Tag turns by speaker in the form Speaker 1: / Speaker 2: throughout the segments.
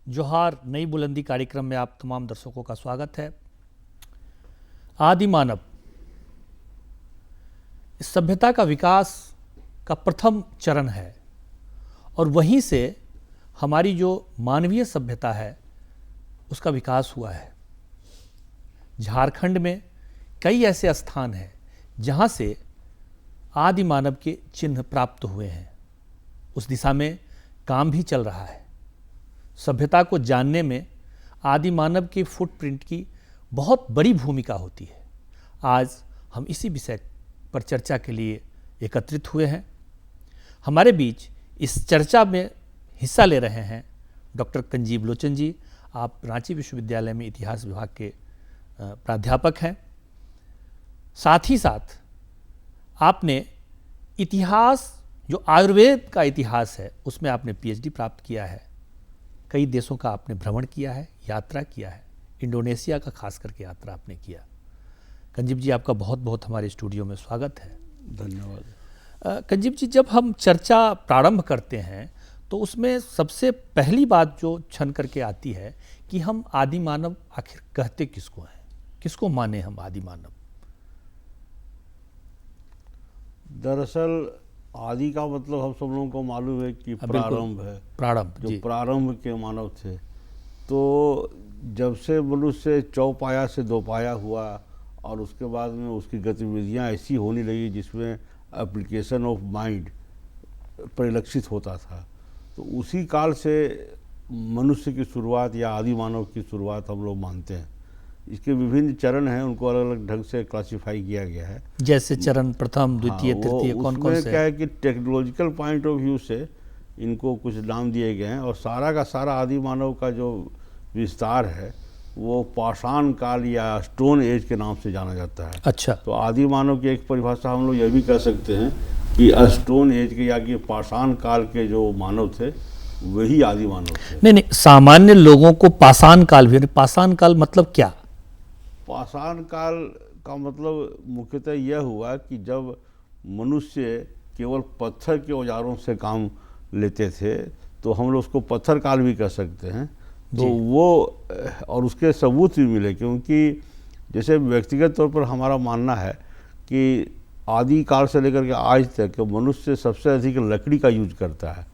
Speaker 1: जोहार नई बुलंदी कार्यक्रम में आप तमाम दर्शकों का स्वागत है। आदि मानव इस सभ्यता का विकास का प्रथम चरण है और वहीं से हमारी जो मानवीय सभ्यता है उसका विकास हुआ है। झारखंड में कई ऐसे स्थान हैं जहां से आदि मानव के चिन्ह प्राप्त हुए हैं। उस दिशा में काम भी चल रहा है। सभ्यता को जानने में आदि मानव के फुटप्रिंट की बहुत बड़ी भूमिका होती है। आज हम इसी विषय पर चर्चा के लिए एकत्रित हुए हैं। हमारे बीच इस चर्चा में हिस्सा ले रहे हैं डॉक्टर कंजीव लोचन जी। आप रांची विश्वविद्यालय में इतिहास विभाग के प्राध्यापक हैं। साथ ही साथ आपने इतिहास, जो आयुर्वेद का इतिहास है, उसमें आपने पीएचडी प्राप्त किया है। कई देशों का आपने भ्रमण किया है, यात्रा किया है। इंडोनेशिया का खास करके यात्रा आपने किया। कंजीव जी, आपका बहुत बहुत हमारे स्टूडियो में स्वागत है।
Speaker 2: धन्यवाद।
Speaker 1: कंजीव जी, जब हम चर्चा प्रारंभ करते हैं तो उसमें सबसे पहली बात जो छन करके आती है कि हम आदि मानव आखिर कहते किसको हैं, किसको माने हम आदि मानव?
Speaker 2: दरअसल आदि का मतलब हम सब लोगों को मालूम है कि प्रारंभ है।
Speaker 1: प्रारंभ,
Speaker 2: जो प्रारंभ के मानव थे, तो जब से मनुष्य चौपाया से दोपाया हुआ और उसके बाद में उसकी गतिविधियां ऐसी होने लगी जिसमें एप्लीकेशन ऑफ माइंड परिलक्षित होता था, तो उसी काल से मनुष्य की शुरुआत या आदि मानव की शुरुआत हम लोग मानते हैं। इसके विभिन्न चरण हैं, उनको अलग अलग ढंग से क्लासिफाई किया गया है।
Speaker 1: जैसे चरण प्रथम, द्वितीय, तृतीय, कौन कौन से?
Speaker 2: क्या है कि टेक्नोलॉजिकल पॉइंट ऑफ व्यू से इनको कुछ नाम दिए गए हैं और सारा का सारा आदि मानव का जो विस्तार है वो पाषाण काल या स्टोन एज के नाम से जाना जाता है।
Speaker 1: अच्छा।
Speaker 2: तो आदि मानव की एक परिभाषा हम लोग यह भी कह सकते हैं कि स्टोन एज के या कि पाषाण काल के जो मानव थे वही आदि मानव थे।
Speaker 1: नहीं, सामान्य लोगों को पाषाण काल भी। पाषाण काल मतलब क्या?
Speaker 2: पाषाण काल का मतलब मुख्यतः यह हुआ कि जब मनुष्य केवल पत्थर के औजारों से काम लेते थे, तो हम लोग उसको पत्थर काल भी कह सकते हैं। तो वो और उसके सबूत भी मिले, क्योंकि जैसे व्यक्तिगत तौर पर हमारा मानना है कि आदि काल से लेकर के आज तक मनुष्य सबसे अधिक लकड़ी का यूज करता है।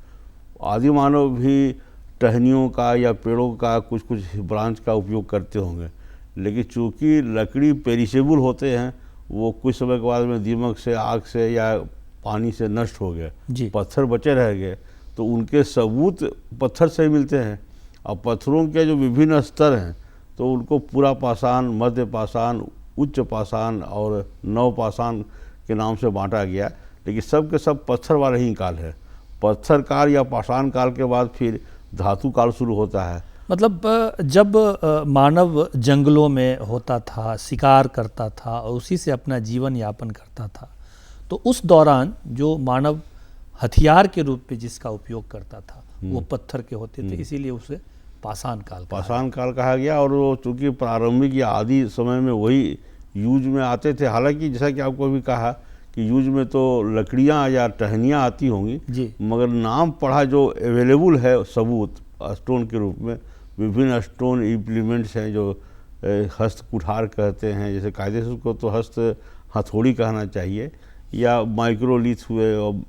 Speaker 2: आदि मानव भी टहनियों का या पेड़ों का कुछ कुछ ब्रांच का उपयोग करते होंगे, लेकिन चूंकि लकड़ी पेरिशेबल होते हैं, वो कुछ समय के बाद में दीमक से, आग से या पानी से नष्ट हो गए, पत्थर बचे रह गए, तो उनके सबूत पत्थर से ही मिलते हैं। और पत्थरों के जो विभिन्न स्तर हैं, तो उनको पूरा पाषाण, मध्य पाषाण, उच्च पाषाण और नव पाषाण के नाम से बांटा गया, लेकिन सब के सब पत्थर वाले ही काल है। पत्थर काल या पाषाण काल के बाद फिर धातु काल शुरू होता है।
Speaker 1: मतलब जब मानव जंगलों में होता था, शिकार करता था और उसी से अपना जीवन यापन करता था, तो उस दौरान जो मानव हथियार के रूप में जिसका उपयोग करता था वो पत्थर के होते थे, इसीलिए उसे पाषाण काल
Speaker 2: कहा गया। और वो चूँकि प्रारंभिक या आदि समय में वही यूज में आते थे। हालांकि जैसा कि आपको भी कहा कि यूज में तो लकड़ियाँ या टहनियाँ आती होंगी, मगर नाम पढ़ा जो अवेलेबल है सबूत स्टोन के रूप में, विभिन्न स्टोन इम्प्लीमेंट्स हैं जो हस्त कुठार कहते हैं, जैसे कायदे से उसको तो हस्त हथौड़ी कहना चाहिए, या माइक्रोलिथ हुए, और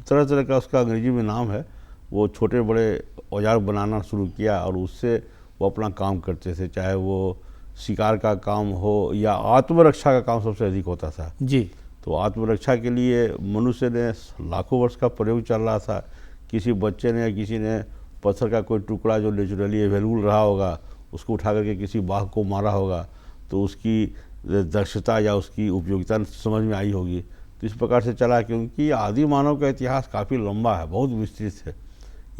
Speaker 2: तरह तरह का उसका अंग्रेजी में नाम है। वो छोटे बड़े औजार बनाना शुरू किया और उससे वो अपना काम करते थे, चाहे वो शिकार का काम हो या आत्मरक्षा का काम सबसे अधिक होता था
Speaker 1: जी।
Speaker 2: तो आत्मरक्षा के लिए मनुष्य ने लाखों वर्ष का प्रयोग चल रहा था। किसी बच्चे ने या किसी ने पत्थर का कोई टुकड़ा जो नेचुरली अवेलेबल रहा होगा, उसको उठा करके किसी बाघ को मारा होगा, तो उसकी दक्षता या उसकी उपयोगिता समझ में आई होगी। तो इस प्रकार से चला, क्योंकि आदि मानव का इतिहास काफ़ी लंबा है, बहुत विस्तृत है।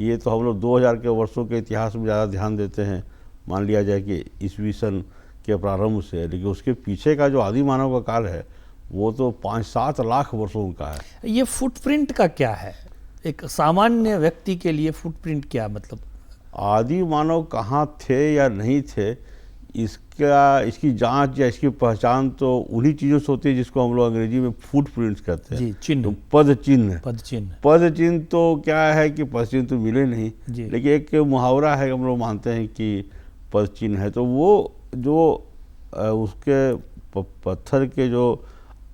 Speaker 2: ये तो हम लोग 2000 के वर्षों के इतिहास में ज़्यादा ध्यान देते हैं, मान लिया जाए कि ईस्वी सन के प्रारंभ से, लेकिन उसके पीछे का जो आदि मानव का काल है वो तो 5-7 लाख वर्षों का है।
Speaker 1: ये फुटप्रिंट का क्या है? एक सामान्य व्यक्ति के लिए फुटप्रिंट क्या मतलब?
Speaker 2: आदि मानव कहाँ थे या नहीं थे, इसकी जांच या इसकी पहचान तो उन्हीं चीज़ों से होती है जिसको हम लोग अंग्रेजी में फुटप्रिंट्स कहते हैं।
Speaker 1: जी, चिन्ह,
Speaker 2: तो पद चिन्ह, पद चिन्ह तो क्या है कि पद चिन्ह तो मिले नहीं, लेकिन एक मुहावरा है, हम लोग मानते हैं कि पद चिन्ह है। तो वो जो उसके पत्थर के जो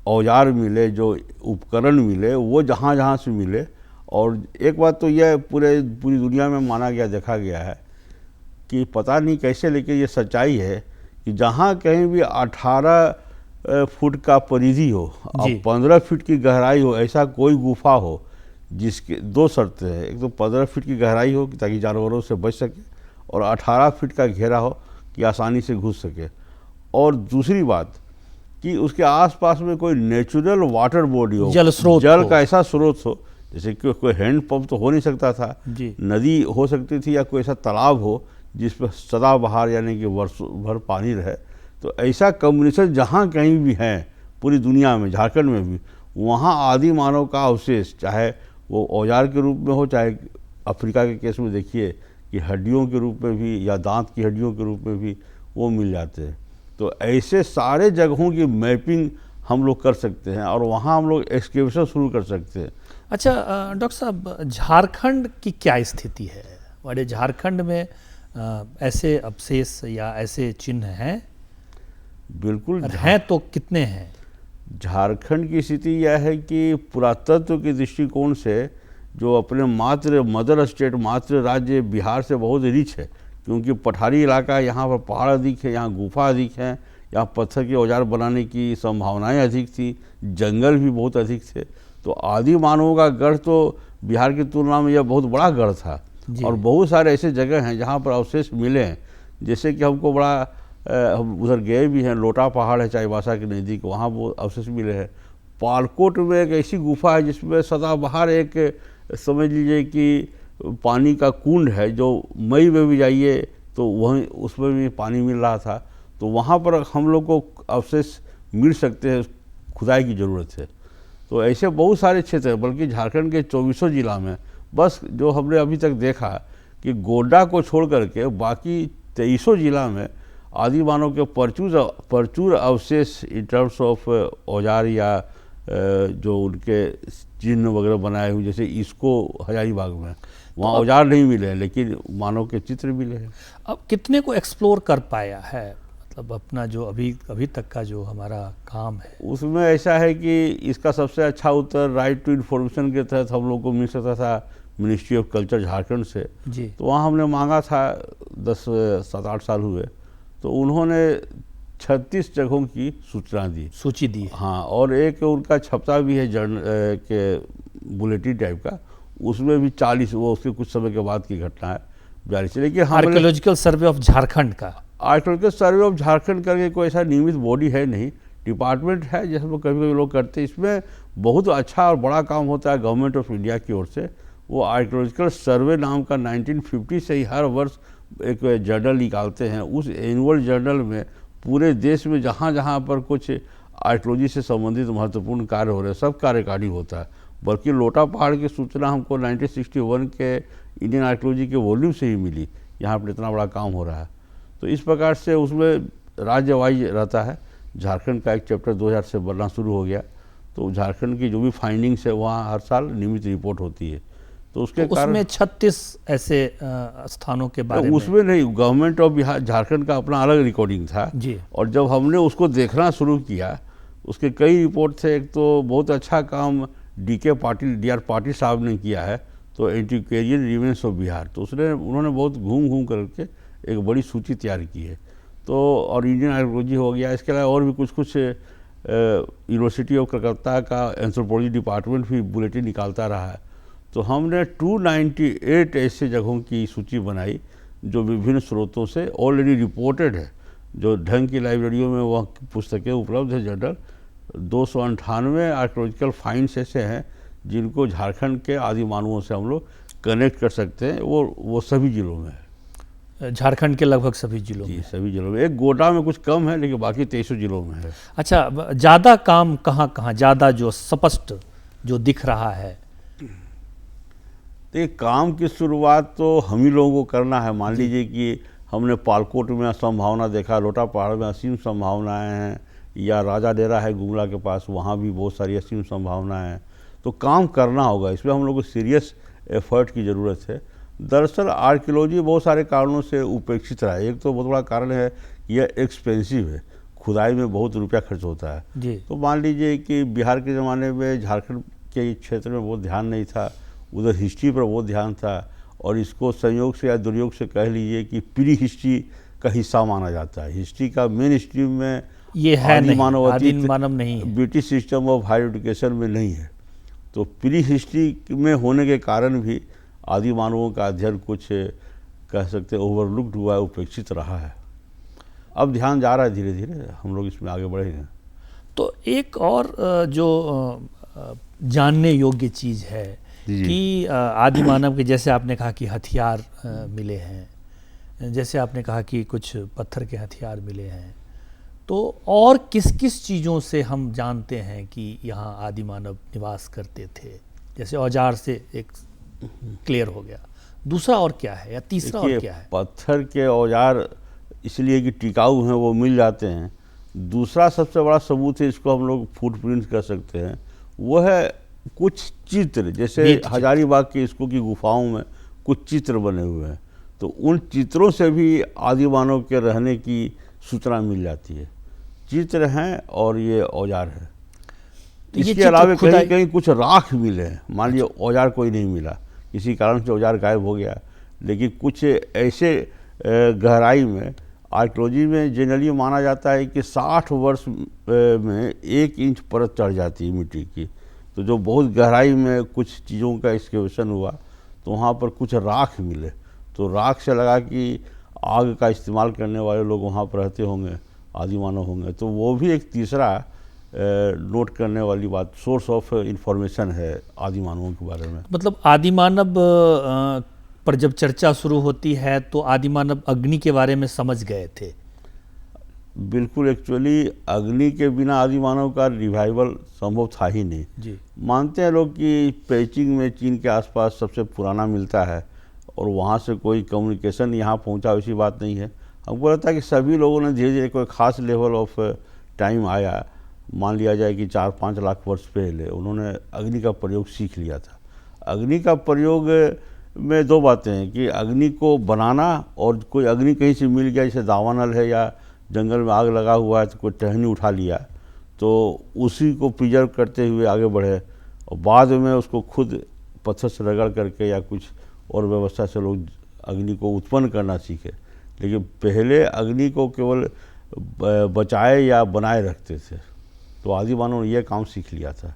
Speaker 2: औजार मिले, जो उपकरण मिले, वो जहाँ जहाँ से मिले। और एक बात तो यह पूरी दुनिया में माना गया, देखा गया है कि पता नहीं कैसे, लेकिन ये सच्चाई है कि जहाँ कहीं भी 18 फुट का परिधि हो और 15 फीट की गहराई हो, ऐसा कोई गुफा हो जिसके दो शर्तें हैं। एक तो 15 फीट की गहराई हो ताकि जानवरों से बच सके, और 18 फीट का घेरा हो कि आसानी से घुस सके। और दूसरी बात कि उसके आसपास में कोई नेचुरल वाटर बॉडी हो, जल का ऐसा स्रोत हो, जैसे कि कोई हैंड पंप तो हो नहीं सकता था, नदी हो सकती थी, या कोई ऐसा तालाब हो जिसमें सदाबहार यानी कि वर्षों भर पानी रहे। तो ऐसा कम्युनिकेशन जहाँ कहीं भी है पूरी दुनिया में, झारखंड में भी, वहाँ आदि मानव का अवशेष, चाहे वो औजार के रूप में हो, चाहे अफ्रीका के केस में देखिए कि हड्डियों के रूप में भी या दांत की हड्डियों के रूप में भी वो मिल जाते हैं। तो ऐसे सारे जगहों की मैपिंग हम लोग कर सकते हैं और वहाँ हम लोग एक्सकेवेशन शुरू कर सकते हैं।
Speaker 1: अच्छा डॉक्टर साहब, झारखंड की क्या स्थिति है? हमारे झारखंड में ऐसे अवशेष या ऐसे चिन्ह हैं?
Speaker 2: बिल्कुल
Speaker 1: हैं तो कितने हैं?
Speaker 2: झारखंड की स्थिति यह है कि पुरातत्व के दृष्टिकोण से जो अपने मदर स्टेट, मातृ राज्य बिहार से बहुत रिच है, क्योंकि पठारी इलाका, यहाँ पर पहाड़ अधिक है, यहाँ गुफा अधिक है, यहाँ पत्थर के औजार बनाने की संभावनाएं अधिक थी, जंगल भी बहुत अधिक थे। तो आदि मानवों का गढ़ तो बिहार की तुलना में यह बहुत बड़ा गढ़ था। और बहुत सारे ऐसे जगह हैं जहाँ पर अवशेष मिले हैं, जैसे कि हमको बड़ा हम उधर गए भी हैं, लोटा पहाड़ है चाईबासा के नज़दीक, वहाँ वो अवशेष मिले हैं। पालकोट में एक ऐसी गुफा है जिसमें सदाबहार एक, समझ लीजिए कि पानी का कुंड है, जो मई में भी जाइए तो वहीं उसमें भी पानी मिल रहा था। तो वहाँ पर हम लोग को अवशेष मिल सकते हैं, खुदाई की ज़रूरत है। तो ऐसे बहुत सारे क्षेत्र हैं, बल्कि झारखंड के 24 जिला में बस जो हमने अभी तक देखा कि गोड्डा को छोड़ करके बाकी 23 जिला में आदि मानव के प्रचुर अवशेष इन टर्म्स ऑफ औजार या जो उनके चिन्ह वगैरह बनाए हुए, जैसे इसको हजारीबाग में वहाँ औजार नहीं मिले लेकिन मानव के चित्र मिले हैं।
Speaker 1: अब कितने को एक्सप्लोर कर पाया है, मतलब अपना जो अभी तक का जो हमारा काम है
Speaker 2: उसमें ऐसा है कि इसका सबसे अच्छा उत्तर राइट टू इन्फॉर्मेशन के तहत हम लोग को मिल सकता था मिनिस्ट्री ऑफ कल्चर झारखंड से
Speaker 1: जी।
Speaker 2: तो वहाँ हमने मांगा था, 7-8 साल हुए, तो उन्होंने 36 जगहों की सूची दी। हाँ, और एक उनका छपता भी है जर्नल के बुलेटिन टाइप का, उसमें भी 40, वो उसके कुछ समय के बाद की घटना है 42। लेकिन
Speaker 1: आर्कियोलॉजिकल सर्वे ऑफ झारखंड का,
Speaker 2: आर्कियोलॉजिकल सर्वे ऑफ झारखंड करके कोई ऐसा नियमित बॉडी है नहीं, डिपार्टमेंट है जिसमें कभी कभी लोग करते हैं। इसमें बहुत अच्छा और बड़ा काम होता है गवर्नमेंट ऑफ इंडिया की ओर से। वो आर्कियोलॉजिकल सर्वे नाम का 1950 से ही हर वर्ष एक जर्नल निकालते हैं। उस एनुअल जर्नल में पूरे देश में जहाँ जहाँ पर कुछ आर्कियोलॉजी से संबंधित महत्वपूर्ण कार्य हो रहे हैं, सब का रिकॉर्डिंग होता है। बल्कि लोटा पहाड़ की सूचना हमको 1961 के इंडियन आर्कियोलॉजी के वॉल्यूम से ही मिली, यहाँ पर इतना बड़ा काम हो रहा है। तो इस प्रकार से उसमें राज्य वाइज रहता है। झारखंड का एक चैप्टर 2000 से बनना शुरू हो गया, तो झारखंड की जो भी फाइंडिंग्स है वहाँ हर साल नियमित रिपोर्ट होती है। तो उसके कारण
Speaker 1: उसमें 36 ऐसे स्थानों के बारे में,
Speaker 2: उसमें नहीं, गवर्नमेंट ऑफ बिहार झारखंड का अपना अलग रिकॉर्डिंग था
Speaker 1: जी। और
Speaker 2: जब हमने उसको देखना शुरू किया, उसके कई रिपोर्ट थे। एक तो बहुत अच्छा काम DR पाटिल साहब ने किया है, तो एंटीक्वेरियन रिमेन्स ऑफ बिहार, तो उन्होंने बहुत घूम करके एक बड़ी सूची तैयार की है। तो और इंडियन आर्कियोलॉजी हो गया, इसके अलावा और भी कुछ यूनिवर्सिटी ऑफ कलकत्ता का एंथ्रोपोलॉजी डिपार्टमेंट भी बुलेटिन निकालता रहा है। तो हमने 298 ऐसे जगहों की सूची बनाई जो विभिन्न स्रोतों से ऑलरेडी रिपोर्टेड है, जो ढंग की लाइब्रेरियों में वह पुस्तकें उपलब्ध है। जर्नल 298 आर्कियोलॉजिकल फाइंड्स ऐसे हैं जिनको झारखंड के आदि मानवों से हम लोग कनेक्ट कर सकते हैं। वो सभी जिलों में है,
Speaker 1: झारखंड के लगभग सभी जिलों में।
Speaker 2: सभी जिलों में, एक गोड्डा में कुछ कम है लेकिन बाकी 23 जिलों में है।
Speaker 1: अच्छा, ज़्यादा काम कहाँ ज़्यादा जो स्पष्ट जो दिख रहा है?
Speaker 2: तो काम की शुरुआत तो हम ही लोगों को करना है। मान लीजिए कि हमने पालकोट में संभावना देखा, लोटा पहाड़ में असीम संभावनाएं हैं, या राजा डेरा है गुमला के पास, वहाँ भी बहुत सारी असीम संभावनाएं हैं। तो काम करना होगा, इसमें हम लोग को सीरियस एफर्ट की ज़रूरत है। दरअसल आर्कियोलॉजी बहुत सारे कारणों से उपेक्षित रहा है। एक तो बहुत बड़ा कारण है कि यह एक्सपेंसिव है, खुदाई में बहुत रुपया खर्च होता है
Speaker 1: जी।
Speaker 2: तो मान लीजिए कि बिहार के ज़माने में झारखंड के क्षेत्र में बहुत ध्यान नहीं था, उधर हिस्ट्री पर बहुत ध्यान था, और इसको संयोग से या दुर्योग से कह लीजिए कि प्री हिस्ट्री का हिस्सा माना जाता है। हिस्ट्री का मेन स्ट्रीम में
Speaker 1: ये है नहीं,
Speaker 2: मानव
Speaker 1: मानव नहीं है,
Speaker 2: British system of higher education में नहीं है। तो प्री हिस्ट्री में होने के कारण भी आदि मानवों का अध्ययन कुछ कह सकते ओवरलुक्ड हुआ है, उपेक्षित रहा है। अब ध्यान जा रहा है, धीरे धीरे हम लोग इसमें आगे बढ़ेंगे।
Speaker 1: तो एक और जो जानने योग्य चीज़ है कि आदि मानव के, जैसे आपने कहा कि हथियार मिले हैं, जैसे आपने कहा कि कुछ पत्थर के हथियार मिले हैं, तो और किस किस चीज़ों से हम जानते हैं कि यहाँ आदि मानव निवास करते थे? जैसे औजार से एक क्लियर हो गया, दूसरा और क्या है, या तीसरा और क्या है?
Speaker 2: पत्थर के औजार इसलिए कि टिकाऊ हैं, वो मिल जाते हैं। दूसरा सबसे बड़ा सबूत है, इसको हम लोग फुटप्रिंट कर सकते हैं, वो है कुछ चित्र। जैसे हजारीबाग के इसको की गुफाओं में कुछ चित्र बने हुए हैं, तो उन चित्रों से भी आदि मानव के रहने की सूचना मिल जाती है। चित्र हैं और ये औजार है। इसके अलावा कहीं कहीं कुछ राख मिले हैं। मान लीजिए औजार कोई नहीं मिला, किसी कारण से औजार गायब हो गया, लेकिन कुछ ऐसे गहराई में आर्कियोलॉजी में जनरली माना जाता है कि 60 वर्ष में 1 इंच परत चढ़ जाती है मिट्टी की। तो जो बहुत गहराई में कुछ चीज़ों का एक्सकेवेशन हुआ तो वहाँ पर कुछ राख मिले, तो राख से लगा कि आग का इस्तेमाल करने वाले लोग वहाँ पर रहते होंगे, आदि मानव होंगे। तो वो भी एक तीसरा नोट करने वाली बात, सोर्स ऑफ इंफॉर्मेशन है आदि मानवों के बारे में।
Speaker 1: मतलब आदि मानव पर जब चर्चा शुरू होती है तो आदि मानव अग्नि के बारे में समझ गए थे।
Speaker 2: बिल्कुल, एक्चुअली अग्नि के बिना आदि मानव का रिवाइवल संभव था ही नहीं
Speaker 1: जी।
Speaker 2: मानते हैं लोग कि पेइचिंग में चीन के आसपास सबसे पुराना मिलता है और वहाँ से कोई कम्युनिकेशन यहाँ पहुँचा, वैसी बात नहीं है। हमको लगता है कि सभी लोगों ने धीरे धीरे कोई ख़ास लेवल ऑफ टाइम आया, मान लिया जाए कि 4-5 लाख वर्ष पहले उन्होंने अग्नि का प्रयोग सीख लिया था। अग्नि का प्रयोग में 2 बातें हैं कि अग्नि को बनाना, और कोई अग्नि कहीं से मिल गया, जैसे दावानल है या जंगल में आग लगा हुआ है तो कोई टहनी उठा लिया, तो उसी को प्रिजर्व करते हुए आगे बढ़े, और बाद में उसको खुद पत्थर से रगड़ करके या कुछ और व्यवस्था से लोग अग्नि को उत्पन्न करना सीखे। लेकिन पहले अग्नि को केवल बचाए या बनाए रखते थे, तो आदि मानव ने यह काम सीख लिया था।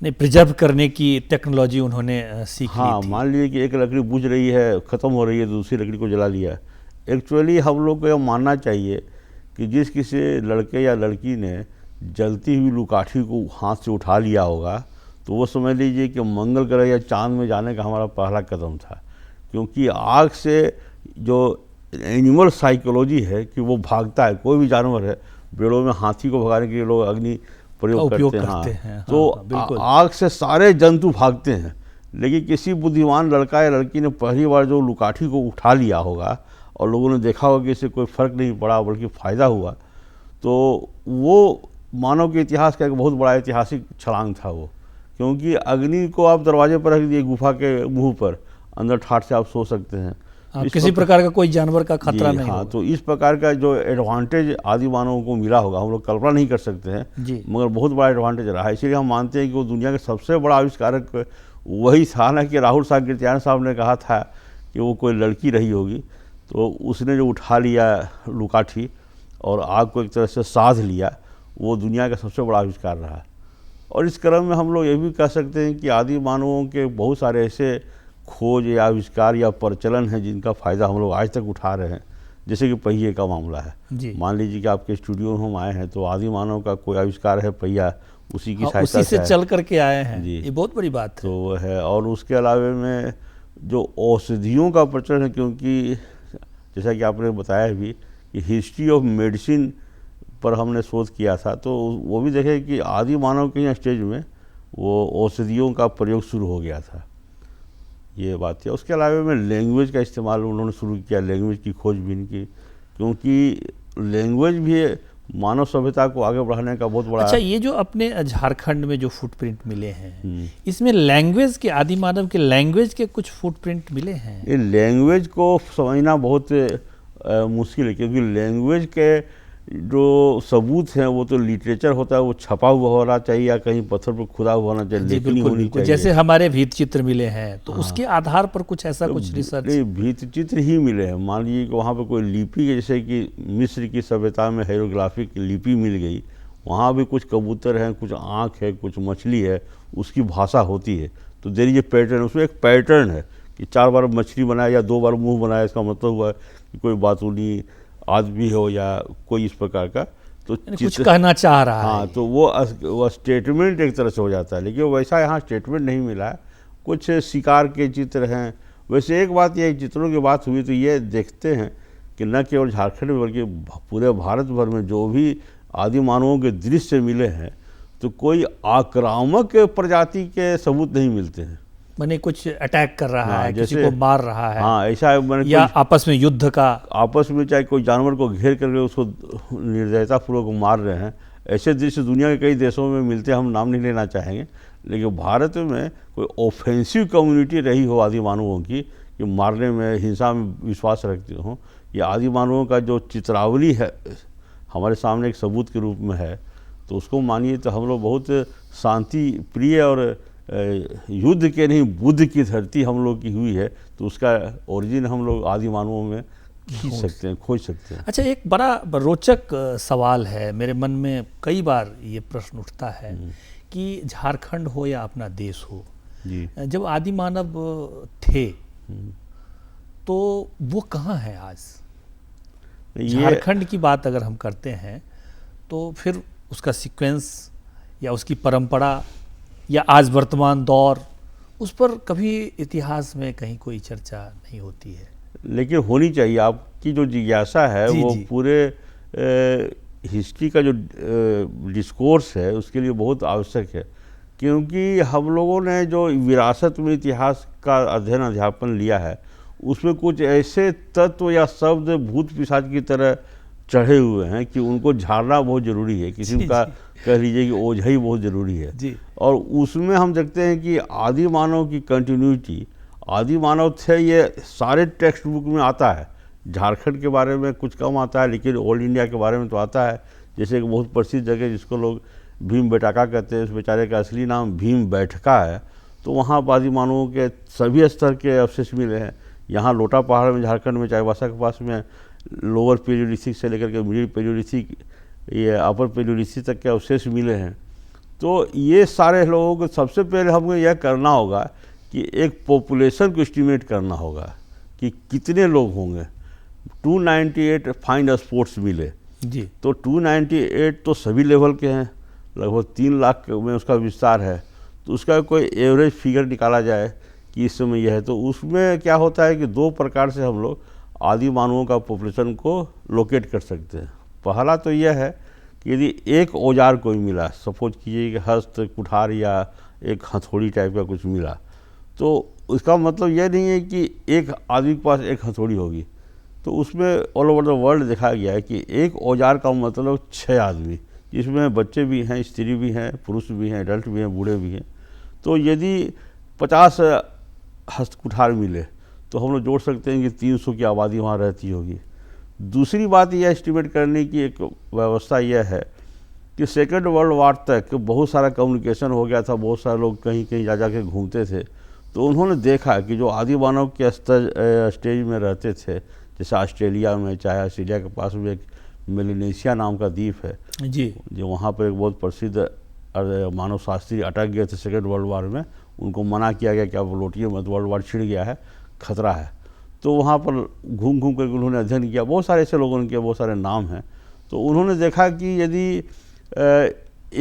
Speaker 1: नहीं, प्रिजर्व करने की टेक्नोलॉजी उन्होंने सीख ली थी।
Speaker 2: मान लीजिए कि एक लकड़ी बुझ रही है, ख़त्म हो रही है, तो दूसरी लकड़ी को जला लिया। एक्चुअली हम लोग को यह मानना चाहिए कि जिस किसी लड़के या लड़की ने जलती हुई लुकाठी को हाथ से उठा लिया होगा, तो वो समझ लीजिए कि मंगल ग्रह या चाँद में जाने का हमारा पहला कदम था। क्योंकि आग से जो एनिमल साइकोलॉजी है कि वो भागता है, कोई भी जानवर है, पेड़ों में हाथी को भगाने के लिए लोग अग्नि प्रयोग करते हैं। तो आग से सारे जंतु भागते हैं, लेकिन किसी बुद्धिमान लड़का या लड़की ने पहली बार जो लुकाठी को उठा लिया होगा और लोगों ने देखा होगा कि इससे कोई फर्क नहीं पड़ा बल्कि फ़ायदा हुआ, तो वो मानव के इतिहास का एक बहुत बड़ा ऐतिहासिक छलांग था वो। क्योंकि अग्नि को आप दरवाजे पर रख दिए, गुफा के मुंह पर, अंदर ठाठ से आप सो सकते हैं,
Speaker 1: किसी प्रकार का कोई जानवर का खतरा नहीं।
Speaker 2: हाँ, तो इस प्रकार का जो एडवांटेज आदि मानवों को मिला होगा हम लोग कल्पना नहीं कर सकते हैं, मगर बहुत बड़ा एडवांटेज रहा है। इसीलिए हम मानते हैं कि वो दुनिया के सबसे बड़ा आविष्कारक वही था ना, कि राहुल साहब साहब ने कहा था कि वो कोई लड़की रही होगी, तो उसने जो उठा लिया लुकाठी और आग को एक तरह से साध लिया, वो दुनिया का सबसे बड़ा आविष्कार रहा। और इस क्रम में हम लोग ये भी कह सकते हैं कि आदि मानवों के बहुत सारे ऐसे खोज या आविष्कार या प्रचलन है जिनका फ़ायदा हम लोग आज तक उठा रहे हैं। जैसे कि पहिए का मामला है, मान लीजिए कि आपके स्टूडियो में हम आए हैं, तो आदि मानव का कोई आविष्कार है पहिया, उसी की सहायता
Speaker 1: से चल करके आए हैं जी, ये बहुत बड़ी बात है।
Speaker 2: तो वो है। और उसके अलावे में जो औषधियों का प्रचलन है, क्योंकि जैसा कि आपने बताया भी कि हिस्ट्री ऑफ मेडिसिन पर हमने शोध किया था, तो वो भी देखे कि आदि मानव के स्टेज में वो औषधियों का प्रयोग शुरू हो गया था। ये बात है। उसके अलावा में लैंग्वेज का इस्तेमाल उन्होंने शुरू किया, लैंग्वेज की खोजबीन की, क्योंकि लैंग्वेज भी मानव सभ्यता को आगे बढ़ाने का बहुत बड़ा।
Speaker 1: अच्छा, ये जो अपने झारखंड में जो फुटप्रिंट मिले हैं, इसमें लैंग्वेज के, आदि मानव के लैंग्वेज के कुछ फुटप्रिंट मिले हैं?
Speaker 2: ये लैंग्वेज को समझना बहुत मुश्किल है, क्योंकि लैंग्वेज के जो सबूत हैं वो तो लिटरेचर होता है, वो छपा हुआ होना चाहिए या कहीं पत्थर पर खुदा हुआ होना चाहिए, लेखनी होनी चाहिए।
Speaker 1: जैसे हमारे भित्ति चित्र मिले हैं, तो उसके आधार पर कुछ ऐसा कुछ रिसर्च?
Speaker 2: भित्ति चित्र ही मिले हैं। मान लीजिए कि वहाँ पर कोई लिपि, जैसे कि मिस्र की सभ्यता में हायरोग्राफिक लिपि मिल गई, वहाँ भी कुछ कबूतर हैं, कुछ आँख है, कुछ मछली है, उसकी भाषा होती है। तो देर ये पैटर्न, उसमें एक पैटर्न है कि 4 बार मछली बनाया या 2 बार मुँह बनाया, इसका मतलब हुआ कि कोई बातूनी आदमी हो या कोई इस प्रकार का, तो
Speaker 1: कुछ कहना चाह रहा है।
Speaker 2: हाँ, तो वो स्टेटमेंट एक तरह से हो जाता है, लेकिन वैसा यहाँ स्टेटमेंट नहीं मिला है। कुछ शिकार के चित्र हैं। वैसे एक बात, ये चित्रों की बात हुई तो ये देखते हैं कि न केवल झारखंड में बल्कि पूरे भारत भर में जो भी आदि मानवों के दृश्य मिले हैं, तो कोई आक्रामक प्रजाति के सबूत नहीं मिलते हैं।
Speaker 1: माने कुछ अटैक कर रहा है, किसी को मार रहा है,
Speaker 2: हाँ ऐसा
Speaker 1: या आपस में युद्ध का,
Speaker 2: आपस में चाहे कोई जानवर को घेर करके उसको निर्दयतापूर्वक मार रहे हैं, ऐसे दृश्य दुनिया के कई देशों में मिलते हैं। हम नाम नहीं लेना चाहेंगे, लेकिन भारत में कोई ऑफेंसिव कम्युनिटी रही हो आदि मानवों की कि मारने में, हिंसा में विश्वास रखते हों, ये आदि मानवों का जो चित्रावली है हमारे सामने एक सबूत के रूप में है, तो उसको मानिए तो हम लोग बहुत शांति प्रिय और युद्ध के नहीं बुद्ध की धरती हम लोग की हुई है, तो उसका ओरिजिन हम लोग आदि मानवों में खींच सकते हैं, खोज सकते हैं।
Speaker 1: अच्छा, एक बड़ा रोचक सवाल है, मेरे मन में कई बार ये प्रश्न उठता है कि झारखंड हो या अपना देश हो
Speaker 2: जी,
Speaker 1: जब आदि मानव थे तो वो कहाँ है आज? झारखंड की बात अगर हम करते हैं तो फिर उसका सीक्वेंस या उसकी परंपरा या आज वर्तमान दौर, उस पर कभी इतिहास में कहीं कोई चर्चा नहीं होती है।
Speaker 2: लेकिन होनी चाहिए। आपकी जो जिज्ञासा है वो पूरे हिस्ट्री का जो डिस्कोर्स है उसके लिए बहुत आवश्यक है, क्योंकि हम लोगों ने जो विरासत में इतिहास का अध्ययन अध्यापन लिया है उसमें कुछ ऐसे तत्व या शब्द भूत पिशाच की तरह चढ़े हुए हैं कि उनको झाड़ना बहुत ज़रूरी है। किसी का कह लीजिए कि ओझा ही बहुत ज़रूरी है
Speaker 1: जी।
Speaker 2: और उसमें हम देखते हैं कि आदि मानव की कंटिन्यूटी, आदि मानव थे, ये सारे टेक्स्ट बुक में आता है। झारखंड के बारे में कुछ कम आता है, लेकिन ऑल इंडिया के बारे में तो आता है। जैसे एक बहुत प्रसिद्ध जगह जिसको लोग भीम बेटाका कहते हैं, उस बेचारे का असली नाम भीम बैठका है, तो वहाँ आदि मानवों के सभी स्तर के अवशेष मिले हैं। यहाँ लोटा पहाड़ में झारखंड में चाईबासा के पास में लोअर पेरियोडिसिक से लेकर के मिडिल पेरियोडिसिक, ये अपर पेरियोडिसिक तक के अवशेष मिले हैं। तो ये सारे लोगों को सबसे पहले हमको यह करना होगा कि एक पॉपुलेशन को एस्टिमेट करना होगा कि कितने लोग होंगे। 298 फाइंड स्पॉट्स मिले
Speaker 1: जी,
Speaker 2: तो 298 तो सभी लेवल के हैं, लगभग 3 लाख में उसका विस्तार है। तो उसका कोई एवरेज फिगर निकाला जाए कि इस समय यह है, तो उसमें क्या होता है कि 2 प्रकार से हम लोग आदि मानवों का पॉपुलेशन को लोकेट कर सकते हैं। पहला तो यह है कि यदि एक औजार कोई मिला, सपोज कीजिए कि हस्त कुठार या एक हथौड़ी टाइप का कुछ मिला, तो उसका मतलब यह नहीं है कि एक आदमी के पास एक हथौड़ी होगी। तो उसमें ऑल ओवर द वर्ल्ड देखा गया है कि एक औजार का मतलब 6 आदमी, जिसमें बच्चे भी हैं, स्त्री भी हैं, पुरुष भी हैं, एडल्ट भी हैं, बूढ़े भी हैं। तो यदि 50 हस्त कुठार मिले तो हम लोग जोड़ सकते हैं कि 300 की आबादी वहाँ रहती होगी। दूसरी बात यह एस्टिमेट करने की एक व्यवस्था यह है कि सेकेंड वर्ल्ड वार तक बहुत सारा कम्युनिकेशन हो गया था, बहुत सारे लोग कहीं कहीं जा के घूमते थे। तो उन्होंने देखा कि जो आदि मानव के स्टेज में रहते थे, जैसे ऑस्ट्रेलिया में, चाहे ऑस्ट्रेलिया के पास में एक मेलिनेशिया नाम का द्वीप है
Speaker 1: जी,
Speaker 2: जो वहाँ पर एक बहुत प्रसिद्ध मानव शास्त्री अटक गए थे सेकेंड वर्ल्ड वार में। उनको मना किया गया कि अब लौटिए मत, वर्ल्ड वार छिड़ गया है, खतरा है। तो वहाँ पर घूम घूम कर उन्होंने अध्ययन किया, बहुत सारे ऐसे लोगों के बहुत सारे नाम हैं। तो उन्होंने देखा कि यदि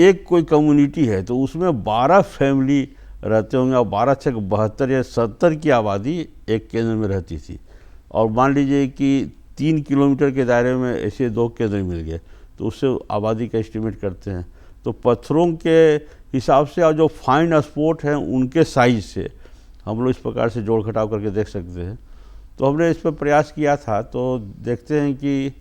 Speaker 2: एक कोई कम्युनिटी है तो उसमें 12 फैमिली रहते होंगे और 12 से 72 या 70 की आबादी एक केंद्र में रहती थी। और मान लीजिए कि 3 किलोमीटर के दायरे में ऐसे 2 केंद्र मिल गए, तो उससे आबादी का एस्टिमेट करते हैं। तो पत्थरों के हिसाब से और जो फाइंड स्पॉट हैं उनके साइज से हम लोग इस प्रकार से जोड़ घटाव करके देख सकते हैं। तो हमने इस पर प्रयास किया था, तो देखते हैं कि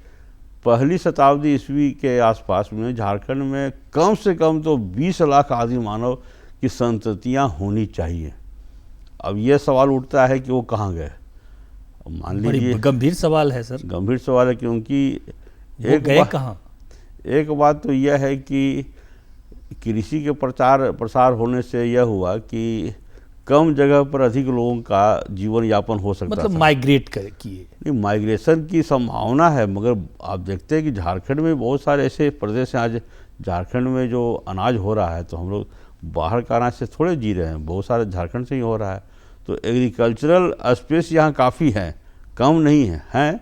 Speaker 2: पहली शताब्दी ईस्वी के आसपास में झारखंड में कम से कम तो 20 लाख आदि मानव की संततियां होनी चाहिए। अब यह सवाल उठता है कि वो कहाँ गए। मान लीजिए,
Speaker 1: गंभीर सवाल है सर।
Speaker 2: गंभीर सवाल है, क्योंकि एक बात तो यह है कि कृषि के प्रसार होने से यह हुआ कि कम जगह पर अधिक लोगों का जीवन यापन हो सकता
Speaker 1: मतलब
Speaker 2: था।
Speaker 1: माइग्रेट किए।
Speaker 2: नहीं, माइग्रेशन की संभावना है, मगर आप देखते हैं कि झारखंड में बहुत सारे ऐसे प्रदेश हैं। आज झारखंड में जो अनाज हो रहा है, तो हम लोग बाहर का अनाज से थोड़े जी रहे हैं, बहुत सारे झारखंड से ही हो रहा है। तो एग्रीकल्चरल स्पेस यहाँ काफ़ी है, कम नहीं है,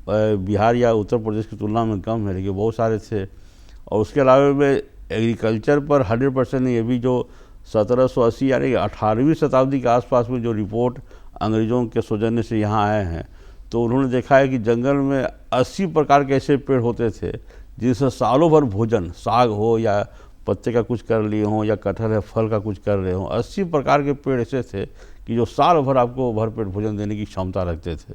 Speaker 2: बिहार या उत्तर प्रदेश की तुलना में कम है, लेकिन बहुत सारे थे। और उसके अलावा में एग्रीकल्चर पर 100% नहीं, अभी जो 1780 यानी 18वीं शताब्दी के आसपास में जो रिपोर्ट अंग्रेज़ों के सौजन्य से यहाँ आए हैं, तो उन्होंने देखा है कि जंगल में 80 प्रकार के ऐसे पेड़ होते थे जिनसे सालों भर भोजन, साग हो या पत्ते का कुछ कर लिए हों या कटहल है फल का कुछ कर रहे हों, 80 प्रकार के पेड़ ऐसे थे कि जो साल भर आपको भरपेट भोजन देने की क्षमता रखते थे।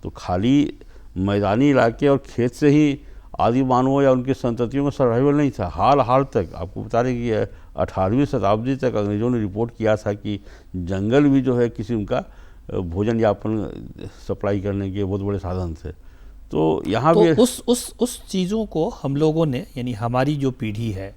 Speaker 2: तो खाली मैदानी इलाके और खेत से ही आदि मानवों या उनकी संततियों का सर्वाइवल नहीं था। हाल तक आपको बता रहे कि 18वीं शताब्दी तक अंग्रेज़ों ने रिपोर्ट किया था कि जंगल भी जो है किस्म का भोजन यापन सप्लाई करने के बहुत बड़े साधन थे। तो यहाँ
Speaker 1: तो
Speaker 2: भी
Speaker 1: उस चीज़ों को हम लोगों ने, यानी हमारी जो पीढ़ी है,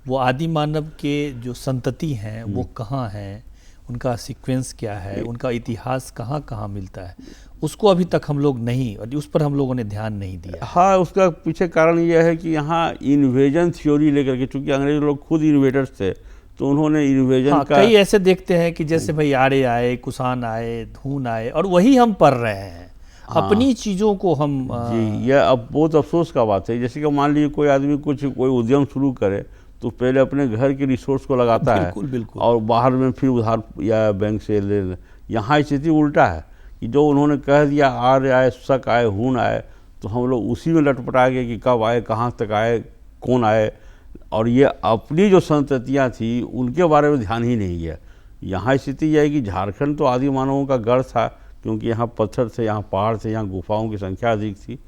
Speaker 1: वो आदि मानव के जो संतति हैं वो कहाँ हैं, उनका सीक्वेंस क्या है, उनका इतिहास कहाँ कहाँ मिलता है, उसको अभी तक हम लोग नहीं, और उस पर हम लोगों ने ध्यान नहीं दिया।
Speaker 2: हाँ, उसका पीछे कारण यह है कि यहाँ इन्वेजन थ्योरी लेकर के, चूँकि अंग्रेज लोग खुद इन्वेडर्स थे, तो उन्होंने इन्वेजन का
Speaker 1: कई ऐसे देखते हैं कि जैसे भाई आर्य आए, कुषाण आए, हून आए, और वही हम पढ़ रहे हैं। अपनी चीज़ों को हम
Speaker 2: जी, यह अब बहुत अफसोस का बात है। जैसे कि मान लीजिए कोई आदमी कोई उद्यम शुरू करे, तो पहले अपने घर के रिसोर्स को लगाता है, और बाहर में फिर उधार या बैंक से ले। यहाँ स्थिति उल्टा है कि जो उन्होंने कह दिया आर्य आए, शक आए, हून आए, तो हम लोग उसी में लटपटा गए कि कब आए, कहाँ तक आए, कौन आए, और ये अपनी जो संततियाँ थी उनके बारे में ध्यान ही नहीं गया। यहाँ स्थिति यह है कि झारखंड तो आदि मानवों का गढ़ था, क्योंकि यहाँ पत्थर थे, यहाँ पहाड़ थे, यहाँ गुफाओं की संख्या अधिक थी।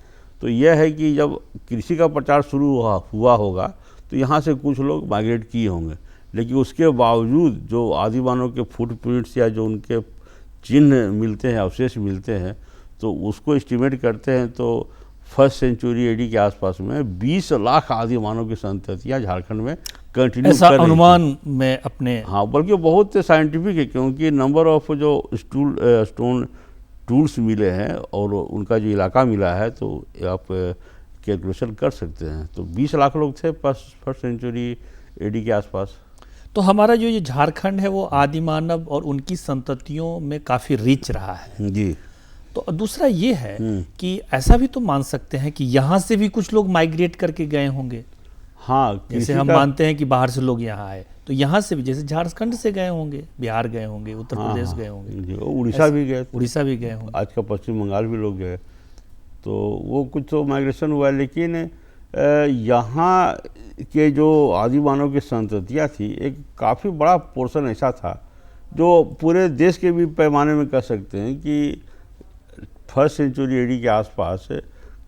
Speaker 2: तो यह है कि जब कृषि का प्रचार शुरू हुआ होगा, तो यहाँ से कुछ लोग माइग्रेट किए होंगे, लेकिन उसके बावजूद जो आदि मानव के फुटप्रिंट्स या जो उनके चिन्ह मिलते हैं, अवशेष मिलते हैं, तो उसको एस्टिमेट करते हैं तो फर्स्ट सेंचुरी एडी के आसपास में 20 लाख आदि मानव की संततियाँ झारखंड में कंटिन्यू
Speaker 1: ऐसा अनुमान में अपने।
Speaker 2: हाँ, बल्कि बहुत साइंटिफिक है, क्योंकि नंबर ऑफ जो स्टोन टूल्स मिले हैं और उनका जो इलाका मिला है, तो आप कैलकुलेशन कर सकते हैं। तो 20 लाख लोग थे फर्स्ट सेंचुरी एडी के आसपास।
Speaker 1: तो हमारा जो ये झारखंड है वो आदि मानव और उनकी संततियों में काफ़ी रिच रहा है
Speaker 2: जी।
Speaker 1: तो दूसरा ये है कि ऐसा भी तो मान सकते हैं कि यहाँ से भी कुछ लोग माइग्रेट करके गए होंगे।
Speaker 2: हाँ,
Speaker 1: जैसे हम मानते हैं कि बाहर से लोग यहाँ आए, तो यहाँ से भी जैसे झारखंड से गए होंगे, बिहार गए होंगे, उत्तर प्रदेश गए होंगे,
Speaker 2: उड़ीसा भी गए,
Speaker 1: होंगे,
Speaker 2: आज का पश्चिम बंगाल भी लोग गए। तो वो कुछ तो माइग्रेशन हुआ, लेकिन यहाँ के जो आदि मानव की संततियाँ थी, एक काफ़ी बड़ा पोर्शन ऐसा था जो पूरे देश के भी पैमाने में कह सकते हैं कि फर्स्ट सेंचुरी एडी के आसपास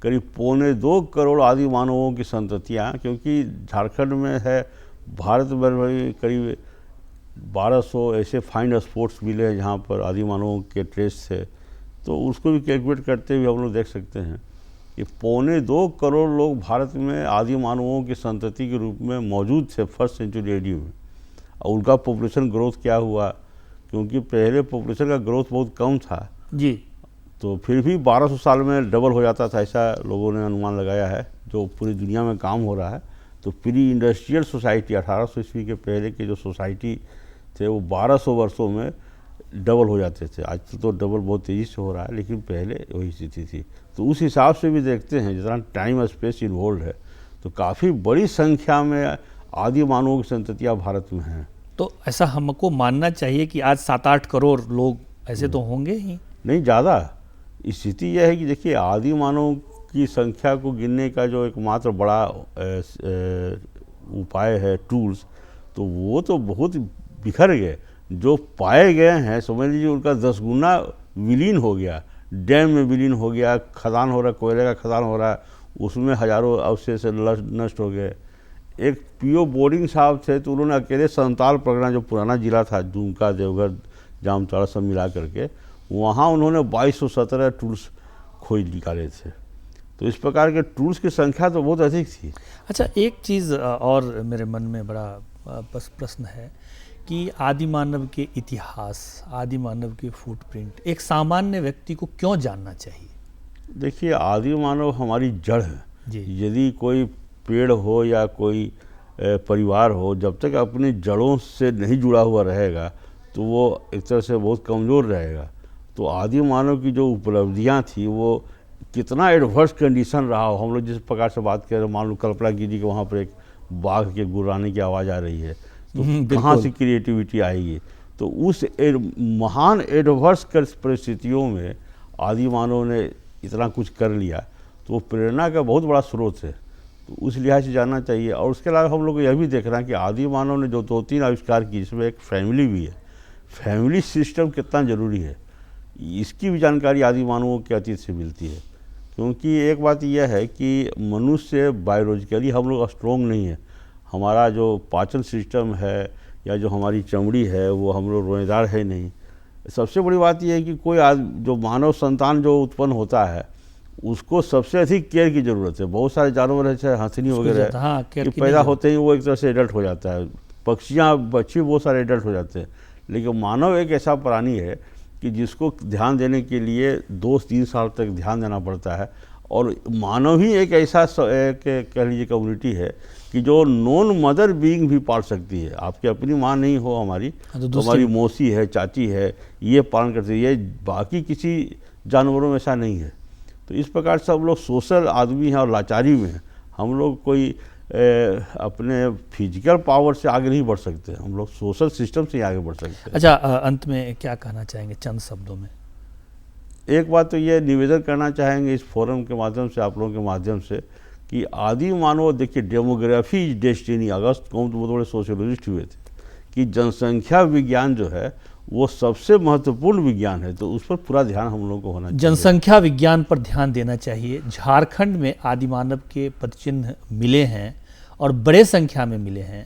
Speaker 2: करीब 1.25 करोड़ आदि मानवों की संततियाँ, क्योंकि झारखंड में है, भारत में करीब 1200 ऐसे फाइंड स्पॉट्स मिले हैं जहाँ पर आदि मानवों के ट्रेस थे। तो उसको भी कैलकुलेट करते हुए हम लोग देख सकते हैं कि 2.25 करोड़ लोग भारत में आदि मानवों की संतति के रूप में मौजूद थे फर्स्ट सेंचुरी एडी में। और उनका पॉपुलेशन ग्रोथ क्या हुआ, क्योंकि पहले पॉपुलेशन का ग्रोथ बहुत कम था
Speaker 1: जी, तो
Speaker 2: फिर भी 1200 साल में डबल हो जाता था, ऐसा लोगों ने अनुमान लगाया है, जो पूरी दुनिया में काम हो रहा है। तो प्री इंडस्ट्रियल सोसाइटी 1800 ईस्वी के पहले के जो सोसाइटी थे वो 1200 वर्षों में डबल हो जाते थे। आज तो डबल बहुत तेज़ी से हो रहा है, लेकिन पहले वही स्थिति थी। तो उस हिसाब से भी देखते हैं, जितना टाइम और स्पेस इन्वॉल्व है, तो काफ़ी बड़ी संख्या में आदि मानवों की संततियाँ भारत में हैं।
Speaker 1: तो ऐसा हमको मानना चाहिए कि आज 7-8 करोड़ लोग ऐसे तो होंगे ही
Speaker 2: नहीं, ज़्यादा। स्थिति यह है कि देखिए, आदि मानव की संख्या को गिनने का जो एकमात्र बड़ा उपाय है, टूल्स, तो वो तो बहुत बिखर गए। जो पाए गए हैं समझ लीजिए उनका 10 गुना विलीन हो गया, डैम में विलीन हो गया, खदान हो रहा, कोयले का खदान हो रहा है, उसमें हजारों अवशेष नष्ट हो गए। एक पीओ बोर्डिंग साहब थे तो उन्होंने अकेले संताल परगना जो पुराना जिला था, दुमका, देवघर, जामताड़ा सब मिला करके, वहाँ उन्होंने 2217 टूल्स खोज निकाले थे। तो इस प्रकार के टूल्स की संख्या तो बहुत अधिक थी।
Speaker 1: अच्छा, एक चीज़ और मेरे मन में बड़ा बस प्रश्न है कि आदि मानव के इतिहास, आदि मानव के फुटप्रिंट एक सामान्य व्यक्ति को क्यों जानना चाहिए?
Speaker 2: देखिए, आदि मानव हमारी जड़ है
Speaker 1: जी।
Speaker 2: यदि कोई पेड़ हो या कोई परिवार हो, जब तक अपनी जड़ों से नहीं जुड़ा हुआ रहेगा तो वो एक तरह से बहुत कमज़ोर रहेगा। तो आदि मानव की जो उपलब्धियां थी वो कितना एडवर्स कंडीशन रहा हो, हम लोग जिस प्रकार से बात कर रहे हैं, मान लो कल्पना कीजिए कि वहाँ पर एक बाघ के गुर्राने की आवाज़ आ रही है, तो कहाँ से क्रिएटिविटी आएगी? तो उस महान एडवर्स परिस्थितियों में आदि मानव ने इतना कुछ कर लिया, तो वो प्रेरणा का बहुत बड़ा स्रोत है। तो उस लिहाज से जानना चाहिए। और उसके अलावा हम लोग को यह भी देख रहे हैं कि आदि मानव ने जो 2-3 आविष्कार किए, इसमें एक फैमिली भी है। फैमिली सिस्टम कितना ज़रूरी है, इसकी भी जानकारी आदि मानवों के अतीत से मिलती है। क्योंकि एक बात यह है कि मनुष्य बायोलॉजिकली हम लोग स्ट्रॉन्ग नहीं है। हमारा जो पाचन सिस्टम है या जो हमारी चमड़ी है वो हम लोग रोएदार है नहीं। सबसे बड़ी बात यह है कि कोई जो मानव संतान जो उत्पन्न होता है उसको सबसे अधिक केयर की ज़रूरत है। बहुत सारे जानवर है, चाहे हंसनी वगैरह,
Speaker 1: हाँ,
Speaker 2: कि पैदा होते ही वो एक तरह से एडल्ट हो जाता है। पक्षियाँ, पक्षी बहुत सारे एडल्ट हो जाते हैं, लेकिन मानव एक ऐसा प्राणी है कि जिसको ध्यान देने के लिए 2-3 साल तक ध्यान देना पड़ता है। और मानव ही एक ऐसा कह लीजिए कम्युनिटी है कि जो नॉन मदर बीइंग भी पाल सकती है। आपकी अपनी माँ नहीं हो हमारी, तो हमारी मौसी है, चाची है, ये पालन करती है। ये बाकी किसी जानवरों में ऐसा नहीं है। तो इस प्रकार से हम लोग सोशल आदमी हैं और लाचारी में हैं। हम लोग कोई अपने फिजिकल पावर से आगे नहीं बढ़ सकते, हम लोग सोशल सिस्टम से आगे बढ़ सकते हैं।
Speaker 1: अच्छा, अंत में क्या कहना चाहेंगे चंद शब्दों में?
Speaker 2: एक बात तो ये निवेदन करना चाहेंगे इस फोरम के माध्यम से, आप लोगों के माध्यम से, कि आदि मानव, देखिए डेमोग्राफी इज डेस्टिनी, अगस्त कौन तो बहुत बड़े सोशलोजिस्ट हुए थे कि जनसंख्या विज्ञान जो है वो सबसे महत्वपूर्ण विज्ञान है, तो उस पर पूरा ध्यान हम लोगों को होना चाहिए।
Speaker 1: जनसंख्या विज्ञान पर ध्यान देना चाहिए। झारखंड में आदि मानव के पदचिन्ह मिले हैं और बड़े संख्या में मिले हैं,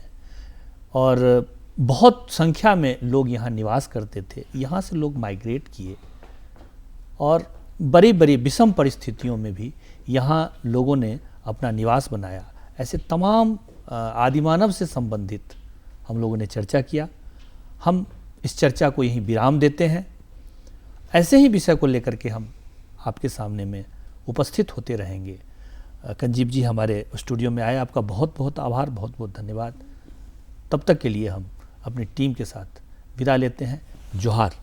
Speaker 1: और बहुत संख्या में लोग यहाँ निवास करते थे। यहाँ से लोग माइग्रेट किए और बड़ी बड़ी विषम परिस्थितियों में भी यहाँ लोगों ने अपना निवास बनाया। ऐसे तमाम आदिमानव से संबंधित हम लोगों ने चर्चा किया। हम इस चर्चा को यहीं विराम देते हैं। ऐसे ही विषय को लेकर के हम आपके सामने में उपस्थित होते रहेंगे। कंजीव जी हमारे स्टूडियो में आए, आपका बहुत बहुत आभार, बहुत बहुत धन्यवाद। तब तक के लिए हम अपनी टीम के साथ विदा लेते हैं। जोहार।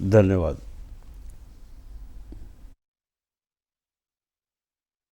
Speaker 2: धन्यवाद।